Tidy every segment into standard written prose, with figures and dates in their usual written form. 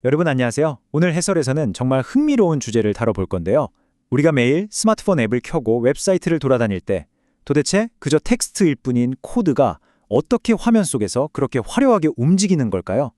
여러분 안녕하세요. 오늘 해설에서는 정말 흥미로운 주제를 다뤄볼 건데요. 우리가 매일 스마트폰 앱을 켜고 웹사이트를 돌아다닐 때 도대체 그저 텍스트일 뿐인 코드가 어떻게 화면 속에서 그렇게 화려하게 움직이는 걸까요?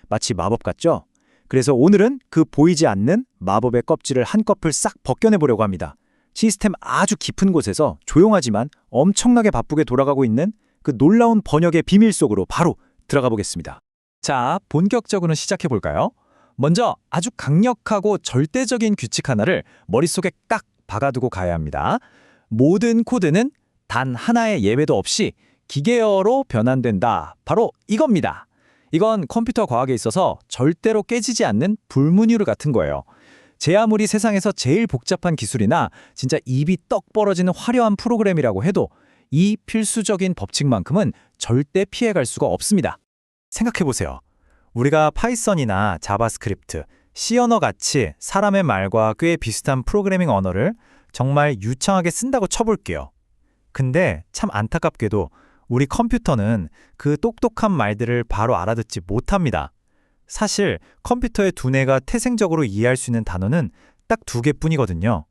마치 마법 같죠? 그래서 오늘은 그 보이지 않는 마법의 껍질을 한꺼풀 싹 벗겨내보려고 합니다. 시스템 아주 깊은 곳에서 조용하지만 엄청나게 바쁘게 돌아가고 있는 그 놀라운 번역의 비밀 속으로 바로 들어가 보겠습니다. 자, 본격적으로 시작해 볼까요? 먼저 아주 강력하고 절대적인 규칙 하나를 머릿속에 딱 박아두고 가야 합니다. 모든 코드는 단 하나의 예외도 없이 기계어로 변환된다. 바로 이겁니다. 이건 컴퓨터 과학에 있어서 절대로 깨지지 않는 불문율 같은 거예요. 제 아무리 세상에서 제일 복잡한 기술이나 진짜 입이 떡 벌어지는 화려한 프로그램이라고 해도 이 필수적인 법칙만큼은 절대 피해갈 수가 없습니다. 생각해보세요. 우리가 파이썬이나 자바스크립트, C 언어 같이 사람의 말과 꽤 비슷한 프로그래밍 언어를 정말 유창하게 쓴다고 쳐볼게요. 근데 참 안타깝게도 우리 컴퓨터는 그 똑똑한 말들을 바로 알아듣지 못합니다. 사실 컴퓨터의 두뇌가 태생적으로 이해할 수 있는 단어는 딱 두 개뿐이거든요.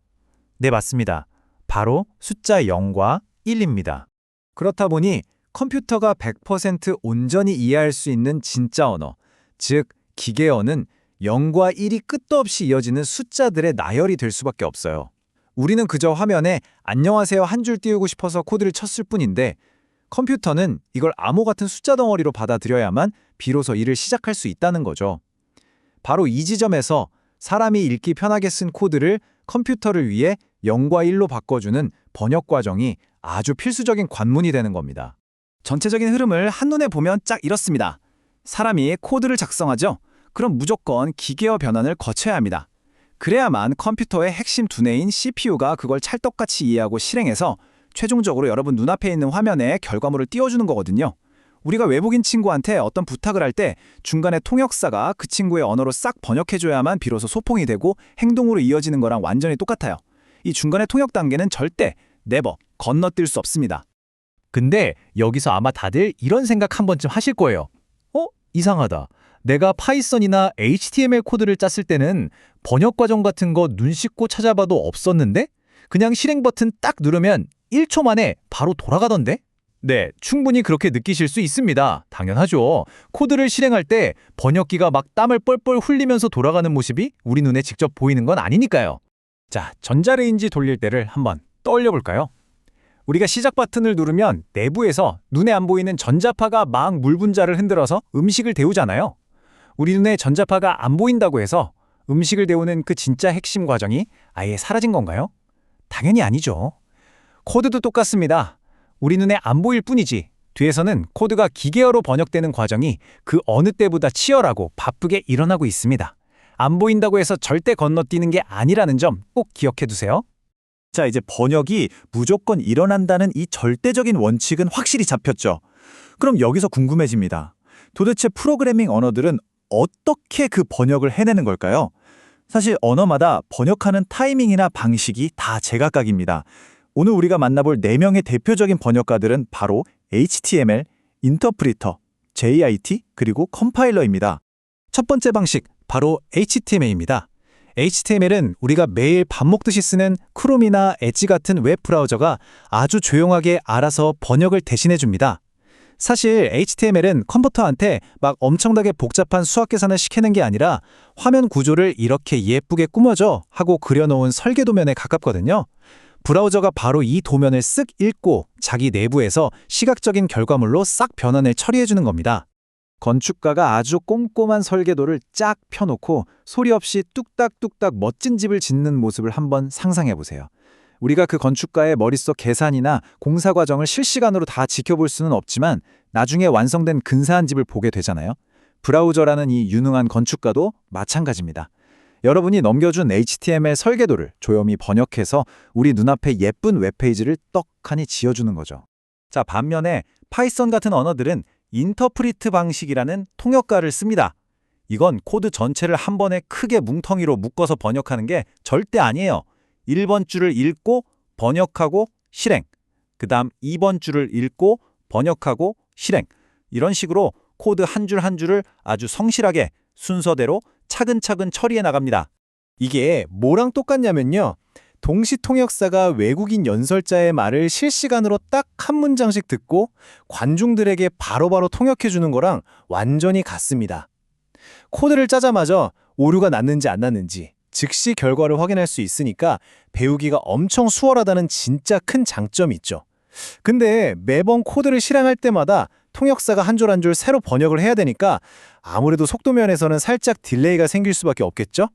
네, 맞습니다. 바로 숫자 0과 1입니다. 그렇다 보니 컴퓨터가 100% 온전히 이해할 수 있는 진짜 언어, 즉 기계어는 0과 1이 끝도 없이 이어지는 숫자들의 나열이 될 수밖에 없어요. 우리는 그저 화면에 안녕하세요 한 줄 띄우고 싶어서 코드를 쳤을 뿐인데 컴퓨터는 이걸 암호 같은 숫자 덩어리로 받아들여야만 비로소 일을 시작할 수 있다는 거죠. 바로 이 지점에서 사람이 읽기 편하게 쓴 코드를 컴퓨터를 위해 0과 1로 바꿔주는 번역 과정이 아주 필수적인 관문이 되는 겁니다. 전체적인 흐름을 한눈에 보면 딱 이렇습니다. 사람이 코드를 작성하죠? 그럼 무조건 기계어 변환을 거쳐야 합니다. 그래야만 컴퓨터의 핵심 두뇌인 CPU가 그걸 찰떡같이 이해하고 실행해서 최종적으로 여러분 눈앞에 있는 화면에 결과물을 띄워주는 거거든요. 우리가 외국인 친구한테 어떤 부탁을 할 때 중간에 통역사가 그 친구의 언어로 싹 번역해줘야만 비로소 소통이 되고 행동으로 이어지는 거랑 완전히 똑같아요. 이 중간의 통역 단계는 절대, never, 건너뛸 수 없습니다. 근데 여기서 아마 다들 이런 생각 한 번쯤 하실 거예요. 이상하다. 내가 파이썬이나 HTML 코드를 짰을 때는 번역 과정 같은 거 눈 씻고 찾아봐도 없었는데? 그냥 실행 버튼 딱 누르면 1초 만에 바로 돌아가던데? 네, 충분히 그렇게 느끼실 수 있습니다. 당연하죠. 코드를 실행할 때 번역기가 막 땀을 뻘뻘 흘리면서 돌아가는 모습이 우리 눈에 직접 보이는 건 아니니까요. 자, 전자레인지 돌릴 때를 한번 떠올려 볼까요? 우리가 시작 버튼을 누르면 내부에서 눈에 안 보이는 전자파가 막 물 분자를 흔들어서 음식을 데우잖아요. 우리 눈에 전자파가 안 보인다고 해서 음식을 데우는 그 진짜 핵심 과정이 아예 사라진 건가요? 당연히 아니죠. 코드도 똑같습니다. 우리 눈에 안 보일 뿐이지 뒤에서는 코드가 기계어로 번역되는 과정이 그 어느 때보다 치열하고 바쁘게 일어나고 있습니다. 안 보인다고 해서 절대 건너뛰는 게 아니라는 점 꼭 기억해 두세요. 자, 이제 번역이 무조건 일어난다는 이 절대적인 원칙은 확실히 잡혔죠. 그럼 여기서 궁금해집니다. 도대체 프로그래밍 언어들은 어떻게 그 번역을 해내는 걸까요? 사실 언어마다 번역하는 타이밍이나 방식이 다 제각각입니다. 오늘 우리가 만나볼 4명의 대표적인 번역가들은 바로 HTML, 인터프리터, JIT, 그리고 컴파일러입니다. 첫 번째 방식, 바로 HTML입니다. HTML은 우리가 매일 밥 먹듯이 쓰는 크롬이나 엣지 같은 웹 브라우저가 아주 조용하게 알아서 번역을 대신해 줍니다. 사실 HTML은 컴퓨터한테 막 엄청나게 복잡한 수학 계산을 시키는 게 아니라 화면 구조를 이렇게 예쁘게 꾸며줘 하고 그려놓은 설계 도면에 가깝거든요. 브라우저가 바로 이 도면을 쓱 읽고 자기 내부에서 시각적인 결과물로 싹 변환을 처리해 주는 겁니다. 건축가가 아주 꼼꼼한 설계도를 쫙 펴놓고 소리 없이 뚝딱뚝딱 멋진 집을 짓는 모습을 한번 상상해 보세요. 우리가 그 건축가의 머릿속 계산이나 공사 과정을 실시간으로 다 지켜볼 수는 없지만 나중에 완성된 근사한 집을 보게 되잖아요. 브라우저라는 이 유능한 건축가도 마찬가지입니다. 여러분이 넘겨준 HTML 설계도를 조용히 번역해서 우리 눈앞에 예쁜 웹페이지를 떡하니 지어주는 거죠. 자, 반면에 파이썬 같은 언어들은 인터프리트 방식이라는 통역가를 씁니다. 이건 코드 전체를 한 번에 크게 뭉텅이로 묶어서 번역하는 게 절대 아니에요. 1번 줄을 읽고 번역하고 실행, 그 다음 2번 줄을 읽고 번역하고 실행, 이런 식으로 코드 한 줄 한 줄을 아주 성실하게 순서대로 차근차근 처리해 나갑니다. 이게 뭐랑 똑같냐면요. 동시 통역사가 외국인 연설자의 말을 실시간으로 딱 한 문장씩 듣고 관중들에게 바로바로 통역해 주는 거랑 완전히 같습니다. 코드를 짜자마자 오류가 났는지 안 났는지 즉시 결과를 확인할 수 있으니까 배우기가 엄청 수월하다는 진짜 큰 장점이 있죠. 근데 매번 코드를 실행할 때마다 통역사가 한 줄 한 줄 새로 번역을 해야 되니까 아무래도 속도 면에서는 살짝 딜레이가 생길 수밖에 없겠죠?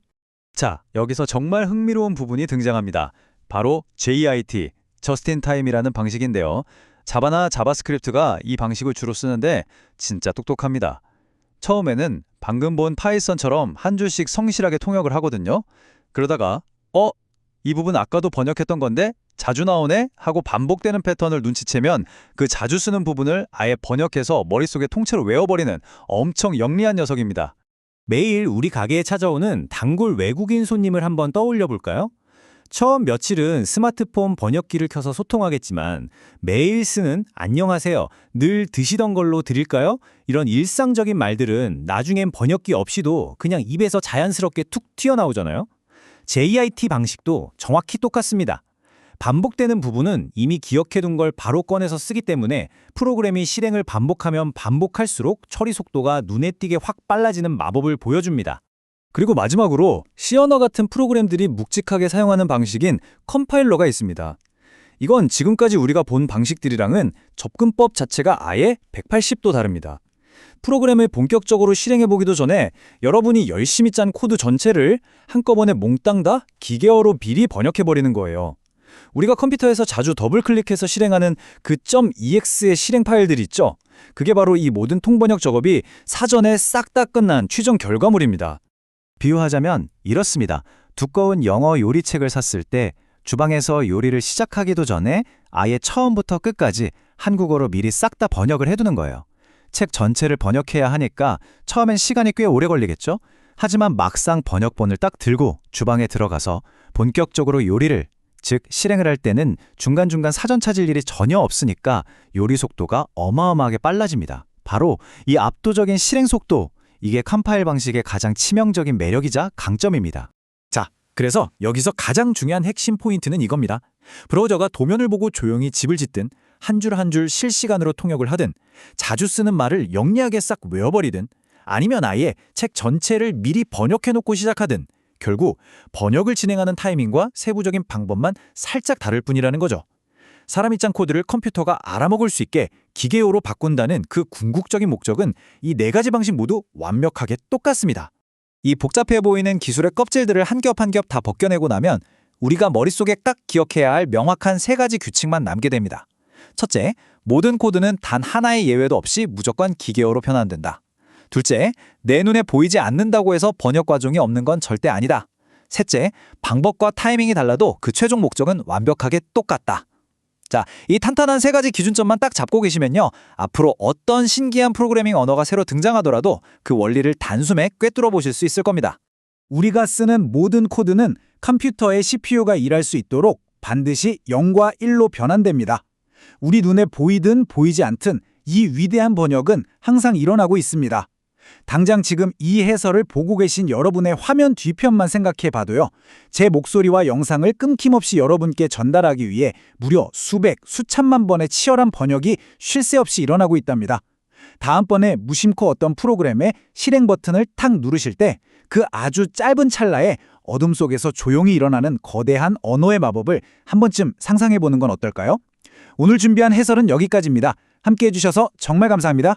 자, 여기서 정말 흥미로운 부분이 등장합니다. 바로 JIT, Just in Time이라는 방식인데요. 자바나 자바스크립트가 이 방식을 주로 쓰는데 진짜 똑똑합니다. 처음에는 방금 본 파이썬처럼 한 줄씩 성실하게 통역을 하거든요. 그러다가 이 부분 아까도 번역했던 건데 자주 나오네? 하고 반복되는 패턴을 눈치채면 그 자주 쓰는 부분을 아예 번역해서 머릿속에 통째로 외워버리는 엄청 영리한 녀석입니다. 매일 우리 가게에 찾아오는 단골 외국인 손님을 한번 떠올려 볼까요? 처음 며칠은 스마트폰 번역기를 켜서 소통하겠지만 매일 쓰는 안녕하세요, 늘 드시던 걸로 드릴까요? 이런 일상적인 말들은 나중엔 번역기 없이도 그냥 입에서 자연스럽게 툭 튀어나오잖아요. JIT 방식도 정확히 똑같습니다. 반복되는 부분은 이미 기억해둔 걸 바로 꺼내서 쓰기 때문에 프로그램이 실행을 반복하면 반복할수록 처리 속도가 눈에 띄게 확 빨라지는 마법을 보여줍니다. 그리고 마지막으로 C언어 같은 프로그램들이 묵직하게 사용하는 방식인 컴파일러가 있습니다. 이건 지금까지 우리가 본 방식들이랑은 접근법 자체가 아예 180도 다릅니다. 프로그램을 본격적으로 실행해보기도 전에 여러분이 열심히 짠 코드 전체를 한꺼번에 몽땅 다 기계어로 미리 번역해버리는 거예요. 우리가 컴퓨터에서 자주 더블클릭해서 실행하는 그 .ex의 실행 파일들 있죠? 그게 바로 이 모든 통번역 작업이 사전에 싹 다 끝난 최종 결과물입니다. 비유하자면 이렇습니다. 두꺼운 영어 요리책을 샀을 때 주방에서 요리를 시작하기도 전에 아예 처음부터 끝까지 한국어로 미리 싹 다 번역을 해두는 거예요. 책 전체를 번역해야 하니까 처음엔 시간이 꽤 오래 걸리겠죠? 하지만 막상 번역본을 딱 들고 주방에 들어가서 본격적으로 요리를, 즉 실행을 할 때는 중간중간 사전 찾을 일이 전혀 없으니까 요리 속도가 어마어마하게 빨라집니다. 바로 이 압도적인 실행 속도, 이게 컴파일 방식의 가장 치명적인 매력이자 강점입니다. 자, 그래서 여기서 가장 중요한 핵심 포인트는 이겁니다. 브라우저가 도면을 보고 조용히 집을 짓든 한 줄 한 줄 실시간으로 통역을 하든 자주 쓰는 말을 영리하게 싹 외워버리든 아니면 아예 책 전체를 미리 번역해놓고 시작하든 결국 번역을 진행하는 타이밍과 세부적인 방법만 살짝 다를 뿐이라는 거죠. 사람이 짠 코드를 컴퓨터가 알아먹을 수 있게 기계어로 바꾼다는 그 궁극적인 목적은 이 네 가지 방식 모두 완벽하게 똑같습니다. 이 복잡해 보이는 기술의 껍질들을 한 겹 한 겹 다 벗겨내고 나면 우리가 머릿속에 딱 기억해야 할 명확한 세 가지 규칙만 남게 됩니다. 첫째, 모든 코드는 단 하나의 예외도 없이 무조건 기계어로 변환된다. 둘째, 내 눈에 보이지 않는다고 해서 번역 과정이 없는 건 절대 아니다. 셋째, 방법과 타이밍이 달라도 그 최종 목적은 완벽하게 똑같다. 자, 이 탄탄한 세 가지 기준점만 딱 잡고 계시면요. 앞으로 어떤 신기한 프로그래밍 언어가 새로 등장하더라도 그 원리를 단숨에 꿰뚫어 보실 수 있을 겁니다. 우리가 쓰는 모든 코드는 컴퓨터의 CPU가 일할 수 있도록 반드시 0과 1로 변환됩니다. 우리 눈에 보이든 보이지 않든 이 위대한 번역은 항상 일어나고 있습니다. 당장 지금 이 해설을 보고 계신 여러분의 화면 뒤편만 생각해 봐도요. 제 목소리와 영상을 끊김없이 여러분께 전달하기 위해 무려 수백, 수천만 번의 치열한 번역이 쉴 새 없이 일어나고 있답니다. 다음번에 무심코 어떤 프로그램의 실행 버튼을 탁 누르실 때 그 아주 짧은 찰나에 어둠 속에서 조용히 일어나는 거대한 언어의 마법을 한 번쯤 상상해 보는 건 어떨까요? 오늘 준비한 해설은 여기까지입니다. 함께 해주셔서 정말 감사합니다.